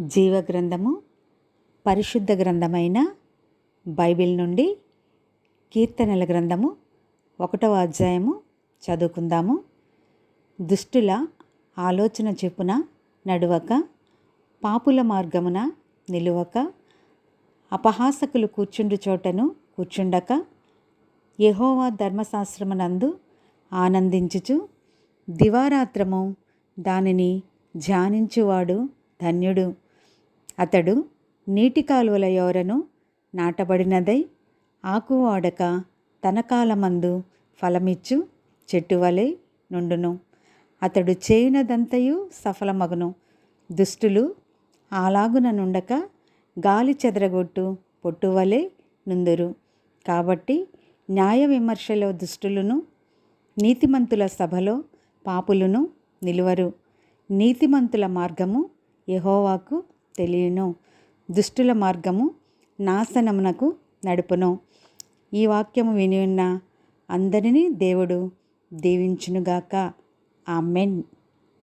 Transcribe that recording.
జీవగ్రంథము పరిశుద్ధ గ్రంథమైన బైబిల్ నుండి కీర్తనల గ్రంథము 1వ అధ్యాయము చదువుకుందాము. దుష్టుల ఆలోచన చొప్పున నడువక, పాపుల మార్గమున నిలువక, అపహాసకులు కూర్చుండు చోటను కూర్చుండక, యెహోవా ధర్మశాస్త్రమునందు ఆనందించుచు దివారాత్రము దానిని ధ్యానించువాడు ధన్యుడు. అతడు నీటి కాలువల యోరను నాటబడినదై ఆకు వాడక తన కాలమందు ఫలమిచ్చు చెట్టు వలె నుండును. అతడు చేయునదంతయు సఫలమగును. దుష్టులు అలాగున నుండక గాలి చెదరగొట్టు పొట్టువలే నుందురు. కాబట్టి న్యాయ విమర్శలో దుష్టులను, నీతిమంతుల సభలో పాపులను నిలువరు. నీతిమంతుల మార్గము యెహోవాకు తెలియను, దుష్టుల మార్గము నాశనమునకు నడుపును. ఈ వాక్యము విని ఉన్న అందరినీ దేవుడు దీవించునుగాక. ఆమెన్.